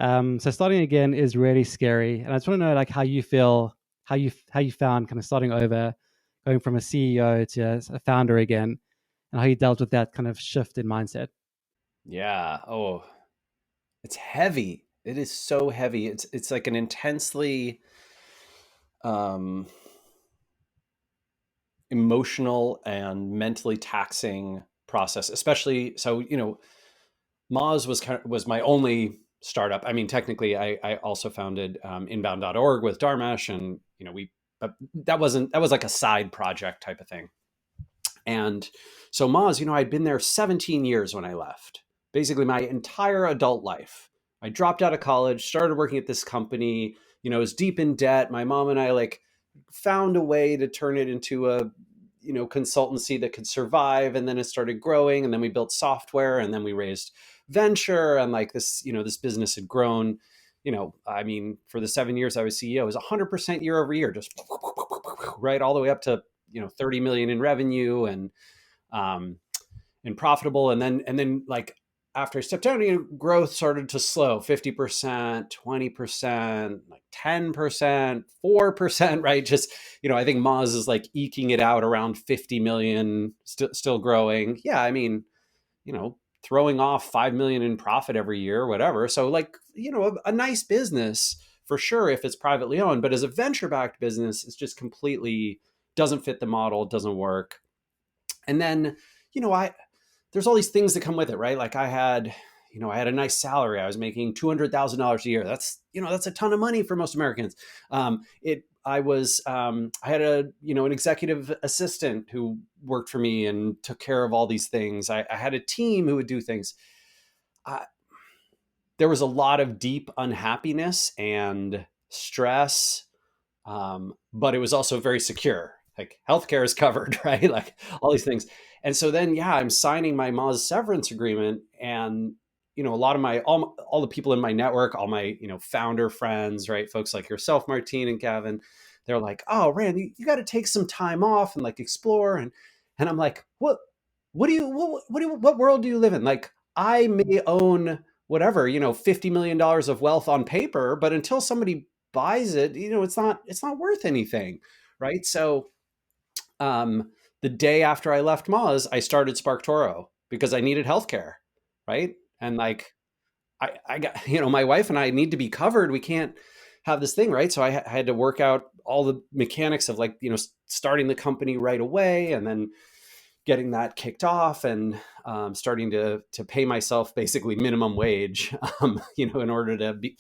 So starting again is really scary, and I just want to know like how you feel, how you found kind of starting over, going from a CEO to a founder again, and how you dealt with that kind of shift in mindset. Yeah. Oh, it's heavy. It is so heavy. It's like an intensely um, emotional and mentally taxing process. Especially so, Moz was my only startup. I mean, technically, I also founded inbound.org with Dharmesh, and we that was like a side project type of thing. And so Moz, I'd been there 17 years when I left, basically my entire adult life. I dropped out of college, started working at this company, was deep in debt. My mom and I like found a way to turn it into a, consultancy that could survive. And then it started growing. And then we built software, and then we raised venture. And like this, this business had grown. I mean, for the 7 years I was CEO, it was 100% year over year, just right all the way up to 30 million in revenue um and profitable. And then like after I stepped down, growth started to slow. 50%, 20%, like 10%, 4%, right? Just, I think Moz is like eking it out around 50 million, still growing. Yeah, I mean, throwing off 5 million in profit every year, whatever. So like, a nice business for sure if it's privately owned, but as a venture backed business, it's just completely doesn't fit the model, doesn't work. And then, I there's all these things that come with it, right? Like I had a nice salary. I was making $200,000 a year. That's a ton of money for most Americans. I had an executive assistant who worked for me and took care of all these things. I had a team who would do things. I, there was a lot of deep unhappiness and stress, but it was also very secure. Like healthcare is covered, right? Like all these things. And so then, yeah, I'm signing my Moz severance agreement, and a lot of all the people in my network, all my founder friends, right, folks like yourself, Martine and Gavin, they're like, "Oh, Rand, you got to take some time off and like explore." And I'm like, what world do you live in? Like, I may own whatever, $50 million of wealth on paper, but until somebody buys it, it's not worth anything, right? So the day after I left Moz, I started Sparktoro because I needed healthcare, right? And like I got, my wife and I need to be covered. We can't have this thing, right? So I had to work out all the mechanics of like, starting the company right away, and then getting that kicked off, and starting to pay myself basically minimum wage, in order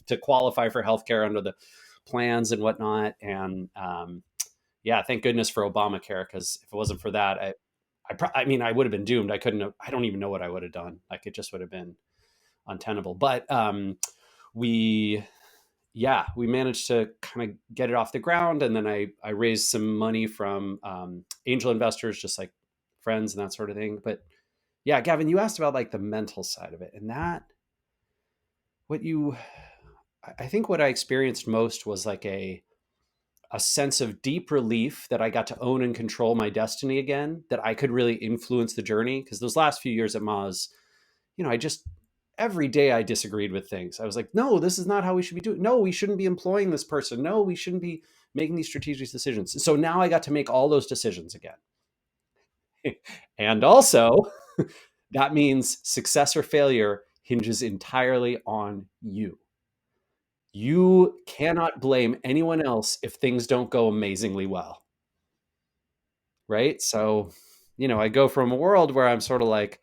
to qualify for healthcare under the plans and whatnot. And yeah, thank goodness for Obamacare, because if it wasn't for that, I mean, I would have been doomed. I couldn't have, I don't even know what I would have done. Like it just would have been untenable. But we, yeah, we managed to kind of get it off the ground. And then I raised some money from angel investors, just like friends and that sort of thing. But yeah, Gavin, you asked about like the mental side of it, and that what you, I think what I experienced most was like a sense of deep relief that I got to own and control my destiny again, that I could really influence the journey. Because those last few years at Moz, I just, every day I disagreed with things. I was like, no, this is not how we should be doing. No, we shouldn't be employing this person. No, we shouldn't be making these strategic decisions. So now I got to make all those decisions again. And also, that means success or failure hinges entirely on you. You cannot blame anyone else if things don't go amazingly well, right? So, I go from a world where I'm sort of like,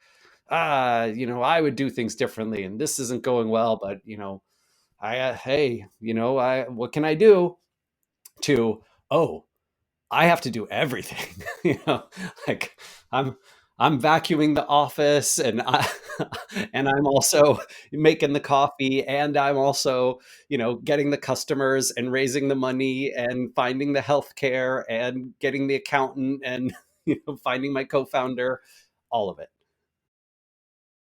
I would do things differently, and this isn't going well, but hey, I what can I do? To, oh, I have to do everything. Like I'm I'm vacuuming the office, and and I'm also making the coffee, and I'm also, getting the customers and raising the money and finding the healthcare and getting the accountant and finding my co-founder, all of it.